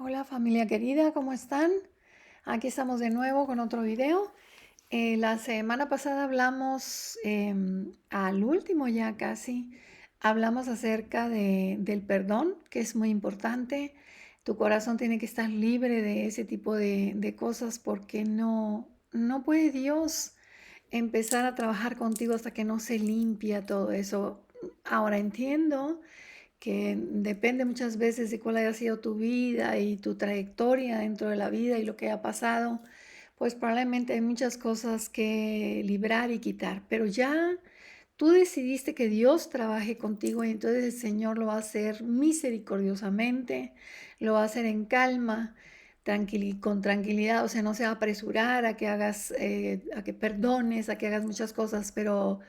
Hola familia querida, ¿cómo están? Aquí estamos de nuevo con otro video. La semana pasada hablamos, al último ya casi, hablamos acerca del perdón, que es muy importante. Tu corazón tiene que estar libre de ese tipo de cosas porque no puede Dios empezar a trabajar contigo hasta que no se limpia todo eso. Ahora entiendo que depende muchas veces de cuál haya sido tu vida y tu trayectoria dentro de la vida y lo que ha pasado, pues probablemente hay muchas cosas que librar y quitar, pero ya tú decidiste que Dios trabaje contigo y entonces el Señor lo va a hacer misericordiosamente, lo va a hacer en calma, con tranquilidad, o sea, no se va a apresurar a que hagas, a que perdones, a que hagas muchas cosas, pero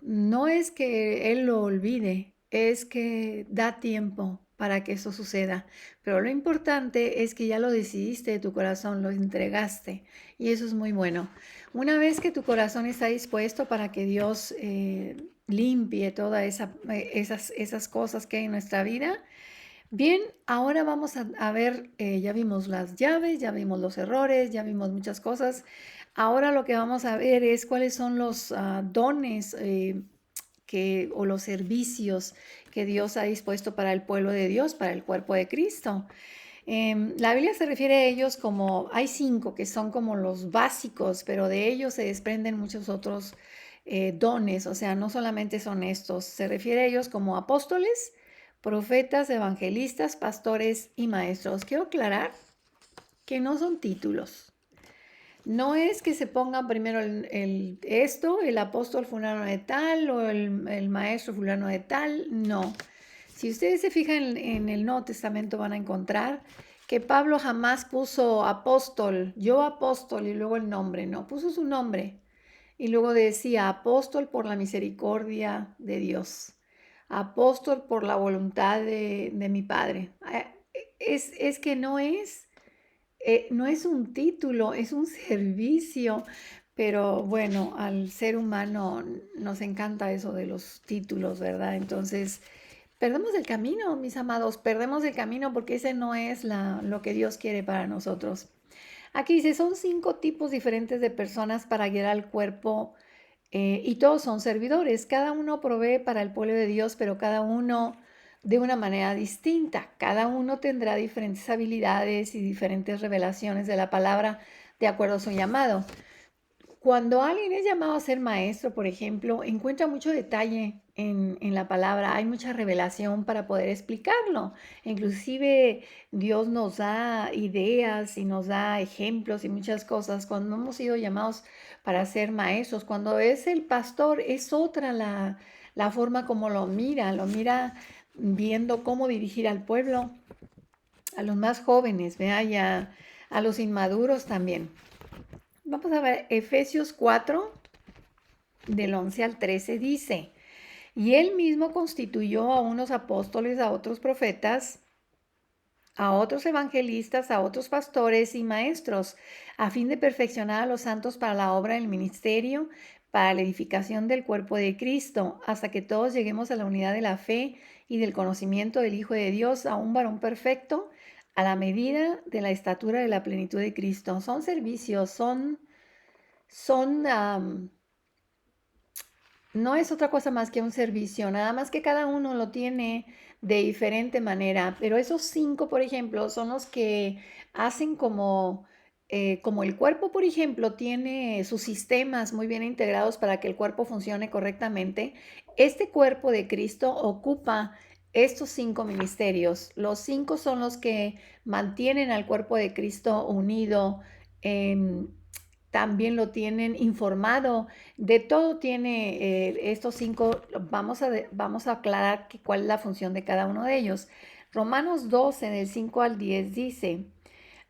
no es que Él lo olvide, es que da tiempo para que eso suceda. Pero lo importante es que ya lo decidiste de tu corazón, lo entregaste y eso es muy bueno. Una vez que tu corazón está dispuesto para que Dios limpie todas esas cosas que hay en nuestra vida, bien, ahora vamos a ver, ya vimos las llaves, ya vimos los errores, ya vimos muchas cosas. Ahora lo que vamos a ver es cuáles son los dones o los servicios que Dios ha dispuesto para el pueblo de Dios, para el cuerpo de Cristo. La Biblia se refiere a ellos como, hay 5 que son como los básicos, pero de ellos se desprenden muchos otros dones, o sea, no solamente son estos, se refiere a ellos como apóstoles, profetas, evangelistas, pastores y maestros. Quiero aclarar que no son títulos. No es que se pongan primero el apóstol fulano de tal o el maestro fulano de tal, no. Si ustedes se fijan en el Nuevo Testamento van a encontrar que Pablo jamás puso apóstol, yo apóstol y luego el nombre, no, puso su nombre y luego decía apóstol por la misericordia de Dios, apóstol por la voluntad de mi Padre. Es que no es un título, es un servicio, pero bueno, al ser humano nos encanta eso de los títulos, ¿verdad? Entonces, perdemos el camino, mis amados, perdemos el camino porque ese no es lo que Dios quiere para nosotros. Aquí dice, son 5 tipos diferentes de personas para guiar al cuerpo y todos son servidores. Cada uno provee para el pueblo de Dios, pero cada uno de una manera distinta. Cada uno tendrá diferentes habilidades y diferentes revelaciones de la palabra de acuerdo a su llamado. Cuando alguien es llamado a ser maestro, por ejemplo, encuentra mucho detalle en la palabra, hay mucha revelación para poder explicarlo. Inclusive Dios nos da ideas y nos da ejemplos y muchas cosas. Cuando hemos sido llamados para ser maestros, cuando es el pastor, es otra la forma como lo mira viendo cómo dirigir al pueblo, a los más jóvenes, ¿vea? Y a los inmaduros también. Vamos a ver, Efesios 4, del 11 al 13 dice, y él mismo constituyó a unos apóstoles, a otros profetas, a otros evangelistas, a otros pastores y maestros, a fin de perfeccionar a los santos para la obra del ministerio, para la edificación del cuerpo de Cristo, hasta que todos lleguemos a la unidad de la fe y del conocimiento del Hijo de Dios, a un varón perfecto, a la medida de la estatura de la plenitud de Cristo. Son servicios, son no es otra cosa más que un servicio, nada más que cada uno lo tiene de diferente manera, pero esos 5, por ejemplo, son los que hacen como el cuerpo, por ejemplo, tiene sus sistemas muy bien integrados para que el cuerpo funcione correctamente. Este cuerpo de Cristo ocupa estos 5 ministerios. Los 5 son los que mantienen al cuerpo de Cristo unido. También lo tienen informado de todo tiene estos 5, vamos a aclarar cuál es la función de cada uno de ellos. Romanos 12, del 5 al 10 dice,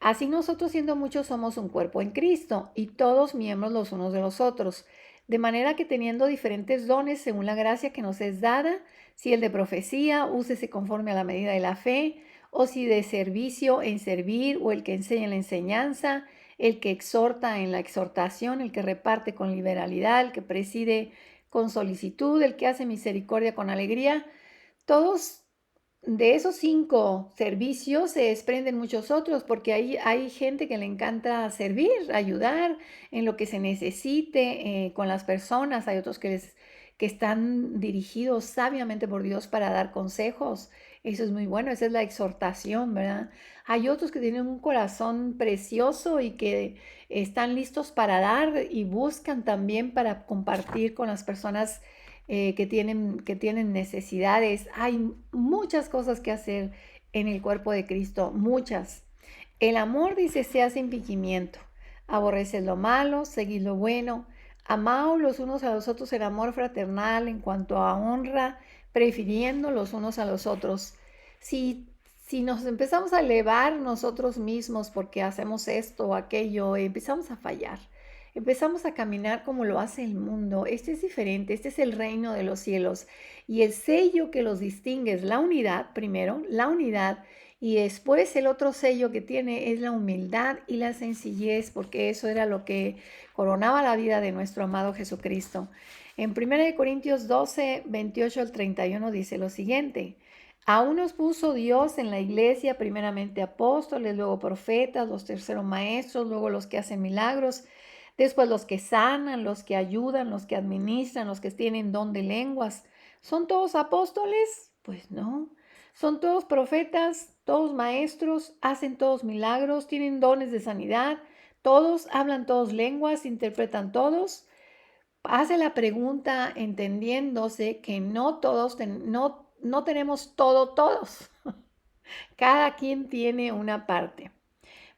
así nosotros siendo muchos somos un cuerpo en Cristo y todos miembros los unos de los otros, de manera que teniendo diferentes dones según la gracia que nos es dada, si el de profecía, úsese conforme a la medida de la fe, o si de servicio en servir, o el que enseña en la enseñanza, el que exhorta en la exhortación, el que reparte con liberalidad, el que preside con solicitud, el que hace misericordia con alegría. Todos de esos 5 servicios se desprenden muchos otros, porque hay gente que le encanta servir, ayudar en lo que se necesite con las personas. Hay otros que están dirigidos sabiamente por Dios para dar consejos. Eso es muy bueno, esa es la exhortación, ¿verdad? Hay otros que tienen un corazón precioso y que están listos para dar y buscan también para compartir con las personas que tienen necesidades. Hay muchas cosas que hacer en el cuerpo de Cristo, muchas. El amor, dice, sea sin fingimiento. Aborreced lo malo, seguid lo bueno. Amaos los unos a los otros en amor fraternal, en cuanto a honra, prefiriendo los unos a los otros. Si, si nos empezamos a elevar nosotros mismos porque hacemos esto o aquello, empezamos a fallar. Empezamos a caminar como lo hace el mundo. Este es diferente, este es el reino de los cielos. Y el sello que los distingue es la unidad, primero, la unidad. Y después el otro sello que tiene es la humildad y la sencillez, porque eso era lo que coronaba la vida de nuestro amado Jesucristo. En 1 Corintios 12, 28 al 31 dice lo siguiente: a unos puso Dios en la iglesia, primeramente apóstoles, luego profetas, los terceros maestros, luego los que hacen milagros, después los que sanan, los que ayudan, los que administran, los que tienen don de lenguas. ¿Son todos apóstoles? Pues no. ¿Son todos profetas, todos maestros, hacen todos milagros, tienen dones de sanidad, todos hablan todos lenguas, interpretan todos? Hace la pregunta entendiéndose que no todos, no tenemos todos. Cada quien tiene una parte.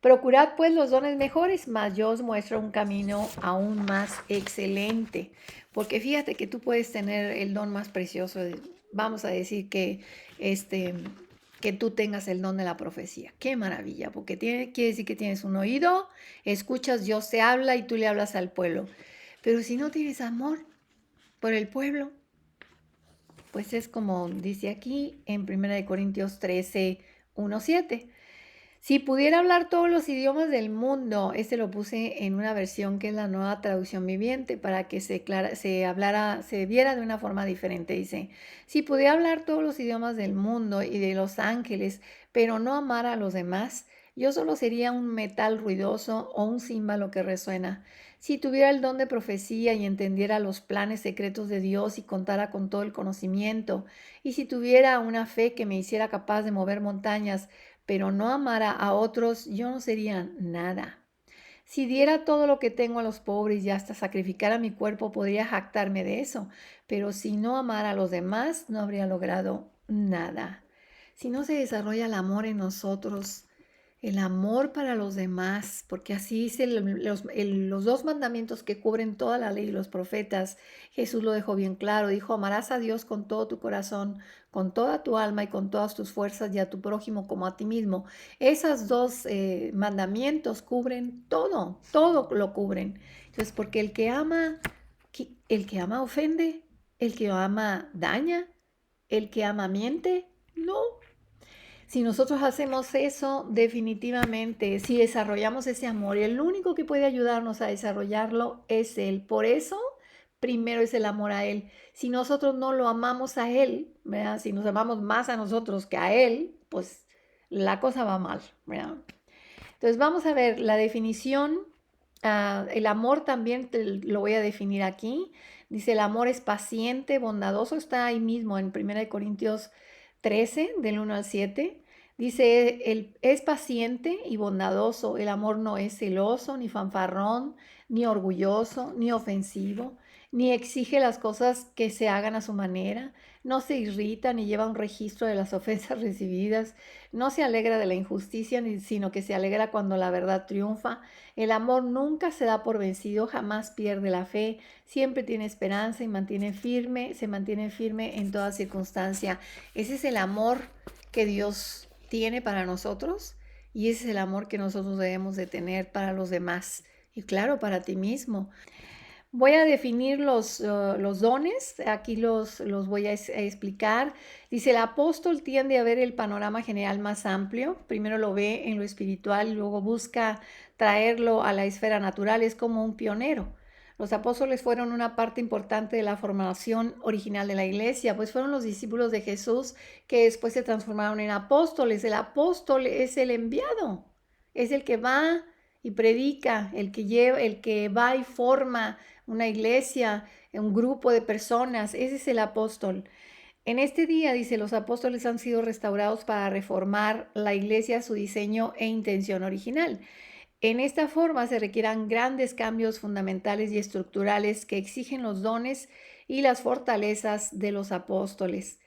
Procurad pues los dones mejores, mas yo os muestro un camino aún más excelente. Porque fíjate que tú puedes tener el don más precioso. Vamos a decir que tú tengas el don de la profecía. Qué maravilla, porque quiere decir que tienes un oído, escuchas, Dios te habla y tú le hablas al pueblo. Pero si no tienes amor por el pueblo, pues es como dice aquí en 1 Corintios 13, 1, 7. Si pudiera hablar todos los idiomas del mundo, este lo puse en una versión que es la Nueva Traducción Viviente para que se viera de una forma diferente. Dice, si pudiera hablar todos los idiomas del mundo y de los ángeles, pero no amar a los demás, yo solo sería un metal ruidoso o un címbalo que resuena. Si tuviera el don de profecía y entendiera los planes secretos de Dios y contara con todo el conocimiento, y si tuviera una fe que me hiciera capaz de mover montañas, pero no amara a otros, yo no sería nada. Si diera todo lo que tengo a los pobres y hasta sacrificara mi cuerpo, podría jactarme de eso, pero si no amara a los demás, no habría logrado nada. Si no se desarrolla el amor en nosotros, el amor para los demás, porque así dice los 2 mandamientos que cubren toda la ley y los profetas. Jesús lo dejó bien claro, dijo, amarás a Dios con todo tu corazón, con toda tu alma y con todas tus fuerzas y a tu prójimo como a ti mismo. Esos 2 mandamientos cubren todo, todo lo cubren. Entonces, porque el que ama ofende, el que ama daña, el que ama miente, no. Si nosotros hacemos eso, definitivamente, si desarrollamos ese amor, y el único que puede ayudarnos a desarrollarlo es Él. Por eso, primero es el amor a Él. Si nosotros no lo amamos a Él, ¿verdad? Si nos amamos más a nosotros que a Él, pues la cosa va mal, ¿verdad? Entonces vamos a ver la definición. El amor también lo voy a definir aquí. Dice, el amor es paciente, bondadoso. Está ahí mismo en 1 Corintios 13, del 1 al 7. Dice, es paciente y bondadoso. El amor no es celoso, ni fanfarrón, ni orgulloso, ni ofensivo, ni exige las cosas que se hagan a su manera. No se irrita ni lleva un registro de las ofensas recibidas. No se alegra de la injusticia, sino que se alegra cuando la verdad triunfa. El amor nunca se da por vencido, jamás pierde la fe, siempre tiene esperanza y se mantiene firme en toda circunstancia. Ese es el amor que Dios tiene para nosotros y ese es el amor que nosotros debemos de tener para los demás y claro, para ti mismo. Voy a definir los dones, aquí los voy a explicar. Dice, el apóstol tiende a ver el panorama general más amplio. Primero lo ve en lo espiritual y luego busca traerlo a la esfera natural. Es como un pionero. Los apóstoles fueron una parte importante de la formación original de la iglesia, pues fueron los discípulos de Jesús que después se transformaron en apóstoles. El apóstol es el enviado, es el que va y predica, el que lleva, el que va y forma una iglesia, un grupo de personas. Ese es el apóstol. En este día, dice, los apóstoles han sido restaurados para reformar la iglesia a su diseño e intención original. En esta forma se requieran grandes cambios fundamentales y estructurales que exigen los dones y las fortalezas de los apóstoles.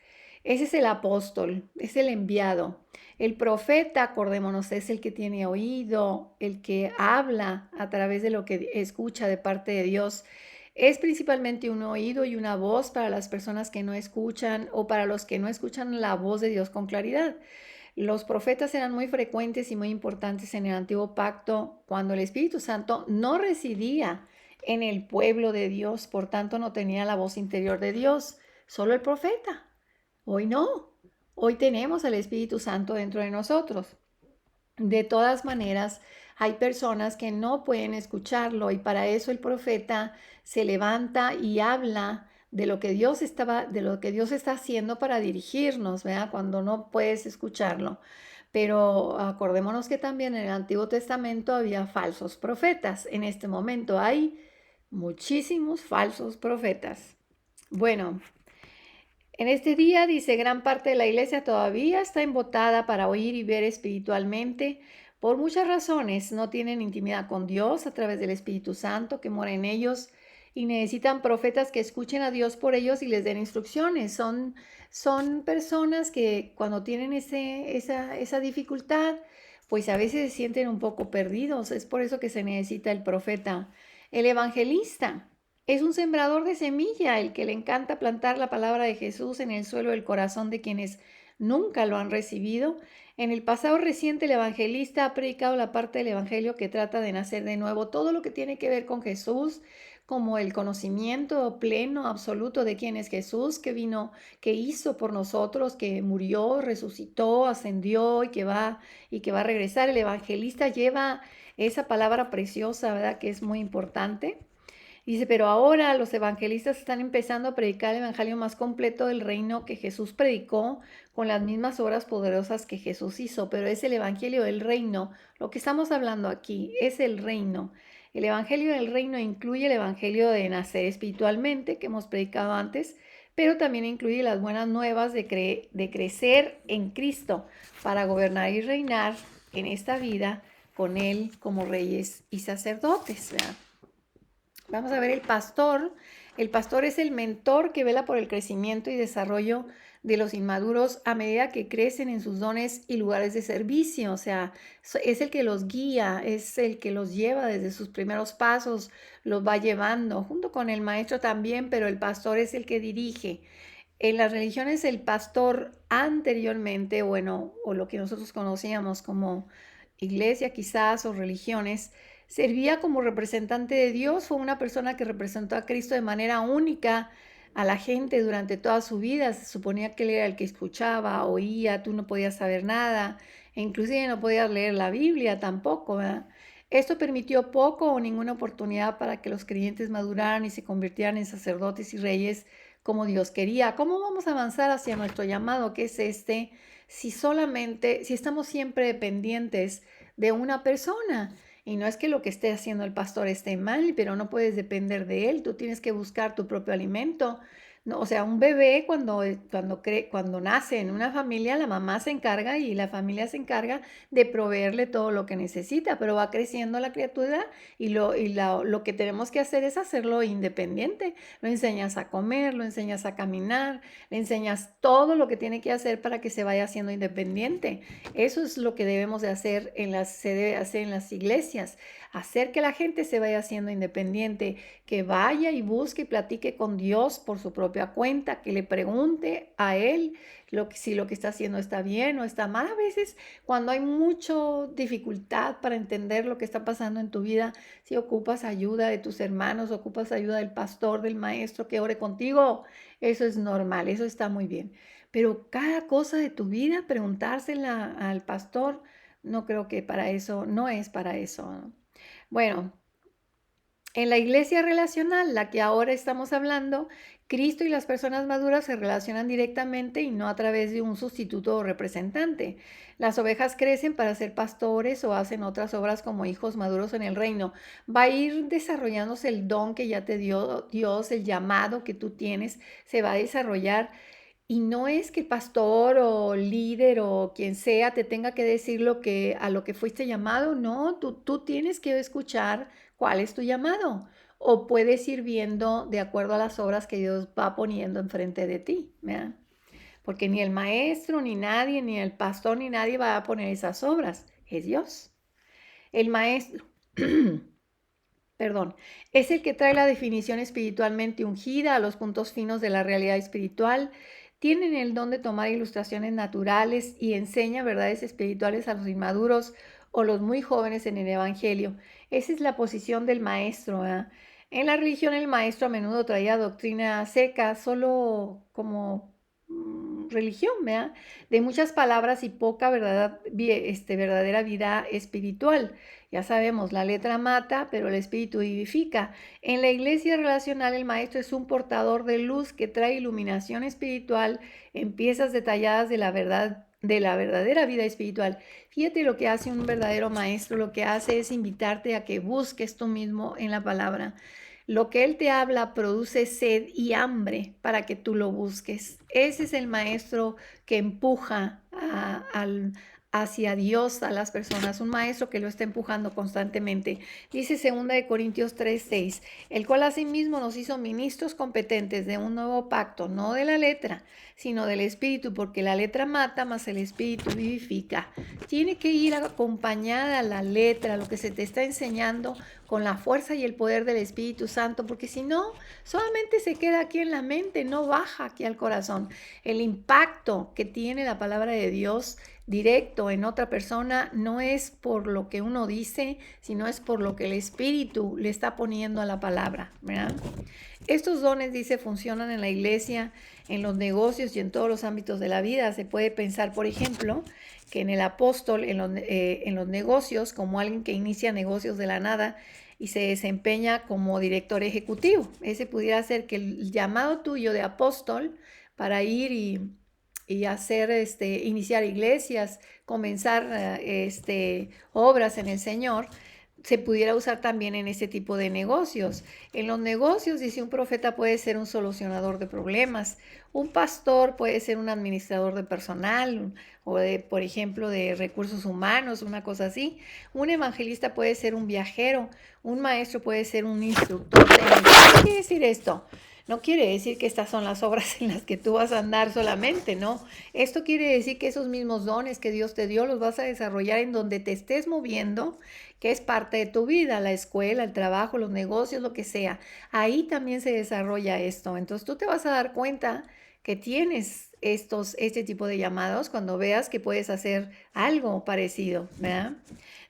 Ese es el apóstol, es el enviado. El profeta, acordémonos, es el que tiene oído, el que habla a través de lo que escucha de parte de Dios. Es principalmente un oído y una voz para las personas que no escuchan o para los que no escuchan la voz de Dios con claridad. Los profetas eran muy frecuentes y muy importantes en el antiguo pacto cuando el Espíritu Santo no residía en el pueblo de Dios, por tanto no tenía la voz interior de Dios, solo el profeta. Hoy no, hoy tenemos el Espíritu Santo dentro de nosotros. De todas maneras, hay personas que no pueden escucharlo y para eso el profeta se levanta y habla de lo que Dios está haciendo para dirigirnos, ¿verdad? Cuando no puedes escucharlo. Pero acordémonos que también en el Antiguo Testamento había falsos profetas. En este momento hay muchísimos falsos profetas. Bueno, en este día, dice, gran parte de la iglesia todavía está embotada para oír y ver espiritualmente. Por muchas razones no tienen intimidad con Dios a través del Espíritu Santo que mora en ellos y necesitan profetas que escuchen a Dios por ellos y les den instrucciones. Son personas que cuando tienen esa dificultad, pues a veces se sienten un poco perdidos. Es por eso que se necesita el profeta, el evangelista. Es un sembrador de semilla, el que le encanta plantar la palabra de Jesús en el suelo del corazón de quienes nunca lo han recibido. En el pasado reciente, el evangelista ha predicado la parte del evangelio que trata de nacer de nuevo, todo lo que tiene que ver con Jesús, como el conocimiento pleno, absoluto de quién es Jesús, que vino, que hizo por nosotros, que murió, resucitó, ascendió y que va a regresar. El evangelista lleva esa palabra preciosa, ¿verdad? Que es muy importante. Dice, pero ahora los evangelistas están empezando a predicar el evangelio más completo del reino que Jesús predicó con las mismas obras poderosas que Jesús hizo, pero es el evangelio del reino. Lo que estamos hablando aquí es el reino. El evangelio del reino incluye el evangelio de nacer espiritualmente que hemos predicado antes, pero también incluye las buenas nuevas de crecer en Cristo para gobernar y reinar en esta vida con Él como reyes y sacerdotes, ¿verdad? Vamos a ver el pastor. El pastor es el mentor que vela por el crecimiento y desarrollo de los inmaduros a medida que crecen en sus dones y lugares de servicio. O sea, es el que los guía, es el que los lleva desde sus primeros pasos, los va llevando, junto con el maestro también, pero el pastor es el que dirige. En las religiones el pastor anteriormente, bueno, o lo que nosotros conocíamos como iglesia quizás o religiones, servía como representante de Dios, fue una persona que representó a Cristo de manera única a la gente durante toda su vida. Se suponía que él era el que escuchaba, oía, tú no podías saber nada, e inclusive no podías leer la Biblia tampoco, ¿verdad? Esto permitió poco o ninguna oportunidad para que los creyentes maduraran y se convirtieran en sacerdotes y reyes como Dios quería. ¿Cómo vamos a avanzar hacia nuestro llamado, que es este, si estamos siempre dependientes de una persona? Y no es que lo que esté haciendo el pastor esté mal, pero no puedes depender de él. Tú tienes que buscar tu propio alimento. No, o sea, un bebé cuando nace en una familia, la mamá se encarga y la familia se encarga de proveerle todo lo que necesita, pero va creciendo la criatura lo que tenemos que hacer es hacerlo independiente. Lo enseñas a comer, lo enseñas a caminar, le enseñas todo lo que tiene que hacer para que se vaya haciendo independiente. Eso es lo que debemos de hacer se debe hacer en las iglesias, hacer que la gente se vaya haciendo independiente, que vaya y busque y platique con Dios por su propia cuenta, que le pregunte a Él si lo que está haciendo está bien o está mal. A veces cuando hay mucha dificultad para entender lo que está pasando en tu vida, si ocupas ayuda de tus hermanos, ocupas ayuda del pastor, del maestro que ore contigo, eso es normal, eso está muy bien. Pero cada cosa de tu vida, preguntársela al pastor, no creo que para eso, no es para eso, ¿no? Bueno, En la iglesia relacional, la que ahora estamos hablando, Cristo y las personas maduras se relacionan directamente y no a través de un sustituto o representante. Las ovejas crecen para ser pastores o hacen otras obras como hijos maduros en el reino. Va a ir desarrollándose el don que ya te dio Dios, el llamado que tú tienes, se va a desarrollar. Y no es que el pastor o líder o quien sea te tenga que decir a lo que fuiste llamado, no, tú tienes que escuchar cuál es tu llamado. O puedes ir viendo de acuerdo a las obras que Dios va poniendo enfrente de ti, ¿verdad? Porque ni el maestro, ni nadie, ni el pastor, ni nadie va a poner esas obras, es Dios. El maestro, perdón, es el que trae la definición espiritualmente ungida a los puntos finos de la realidad espiritual. Tienen el don de tomar ilustraciones naturales y enseña verdades espirituales a los inmaduros o los muy jóvenes en el Evangelio. Esa es la posición del maestro, ¿verdad? En la religión el maestro a menudo traía doctrina seca, solo como religión, ¿verdad? De muchas palabras y poca verdadera vida espiritual. Ya sabemos, la letra mata, pero el espíritu vivifica. En la iglesia relacional, el maestro es un portador de luz que trae iluminación espiritual en piezas detalladas de la verdad, de la verdadera vida espiritual. Fíjate lo que hace un verdadero maestro, lo que hace es invitarte a que busques tú mismo en la palabra. Lo que Él te habla produce sed y hambre para que tú lo busques. Ese es el maestro que empuja hacia Dios a las personas, un maestro que lo está empujando constantemente. Dice 2 Corintios 3:6, el cual asimismo nos hizo ministros competentes de un nuevo pacto, no de la letra, sino del espíritu, porque la letra mata, mas el espíritu vivifica. Tiene que ir acompañada la letra, lo que se te está enseñando, con la fuerza y el poder del Espíritu Santo, porque si no, solamente se queda aquí en la mente, no baja aquí al corazón. El impacto que tiene la palabra de Dios directo en otra persona no es por lo que uno dice, sino es por lo que el Espíritu le está poniendo a la palabra, ¿verdad? Estos dones, dice, funcionan en la iglesia, en los negocios y en todos los ámbitos de la vida. Se puede pensar, por ejemplo, que en el apóstol, en los negocios, como alguien que inicia negocios de la nada y se desempeña como director ejecutivo. Ese pudiera ser que el llamado tuyo de apóstol para ir y hacer, iniciar iglesias, comenzar obras en el Señor, se pudiera usar también en ese tipo de negocios. En los negocios, dice, un profeta puede ser un solucionador de problemas, un pastor puede ser un administrador de personal o de, por ejemplo, de recursos humanos, una cosa así. Un evangelista puede ser un viajero, un maestro puede ser un instructor técnico. ¿Qué quiere decir esto? No quiere decir que estas son las obras en las que tú vas a andar solamente, ¿no? Esto quiere decir que esos mismos dones que Dios te dio los vas a desarrollar en donde te estés moviendo, que es parte de tu vida, la escuela, el trabajo, los negocios, lo que sea. Ahí también se desarrolla esto. Entonces tú te vas a dar cuenta que tienes este tipo de llamados cuando veas que puedes hacer algo parecido, ¿verdad?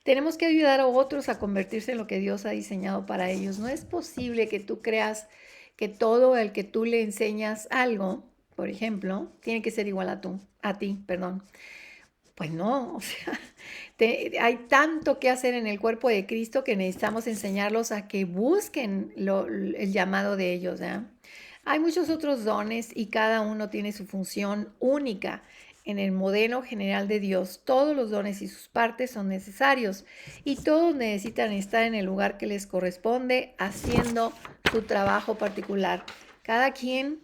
Tenemos que ayudar a otros a convertirse en lo que Dios ha diseñado para ellos. No es posible que tú creas que todo el que tú le enseñas algo, por ejemplo, tiene que ser igual a ti, perdón. Pues no, o sea, hay tanto que hacer en el cuerpo de Cristo que necesitamos enseñarlos a que busquen el llamado de ellos, ¿eh? Hay muchos otros dones y cada uno tiene su función única. En el modelo general de Dios, todos los dones y sus partes son necesarios y todos necesitan estar en el lugar que les corresponde haciendo su trabajo particular. Cada quien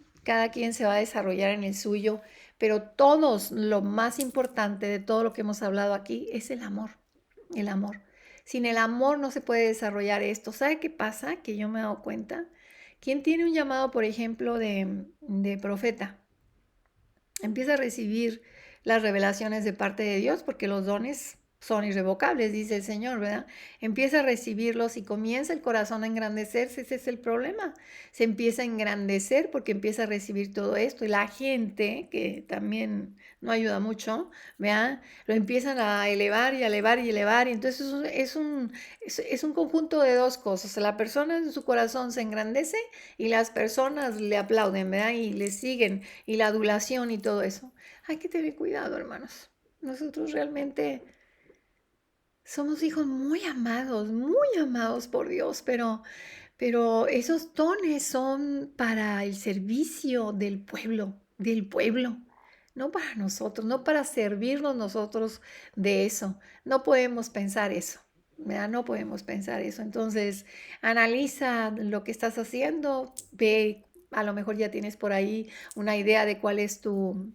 se va a desarrollar en el suyo, pero todos, lo más importante de todo lo que hemos hablado aquí es el amor, el amor. Sin el amor no se puede desarrollar esto. ¿Sabe qué pasa? Que yo me he dado cuenta. ¿Quién tiene un llamado, por ejemplo, de profeta? Empieza a recibir las revelaciones de parte de Dios, porque los dones son irrevocables, dice el Señor, ¿verdad? Empieza a recibirlos y comienza el corazón a engrandecerse, ese es el problema. Se empieza a engrandecer porque empieza a recibir todo esto y la gente, que también no ayuda mucho, ¿verdad? Lo empiezan a elevar y a elevar y elevar y entonces es un conjunto de dos cosas. La persona en su corazón se engrandece y las personas le aplauden, ¿verdad? Y le siguen y la adulación y todo eso. Hay que tener cuidado, hermanos. Nosotros realmente somos hijos muy amados por Dios, pero esos dones son para el servicio del pueblo, no para nosotros, no para servirnos nosotros de eso. No podemos pensar eso, ¿verdad? No podemos pensar eso. Entonces, analiza lo que estás haciendo, ve, a lo mejor ya tienes por ahí una idea de cuál es tu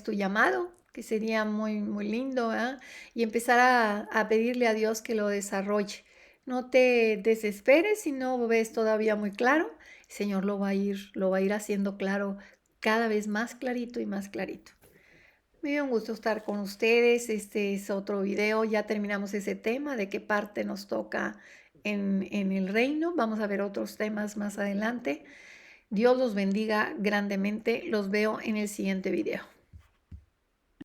llamado, que sería muy, muy lindo, ¿verdad? Y empezar a pedirle a Dios que lo desarrolle. No te desesperes si no ves todavía muy claro. El Señor lo va a ir haciendo claro cada vez más clarito y más clarito. Me dio un gusto estar con ustedes. Este es otro video. Ya terminamos ese tema de qué parte nos toca en el reino. Vamos a ver otros temas más adelante. Dios los bendiga grandemente. Los veo en el siguiente video.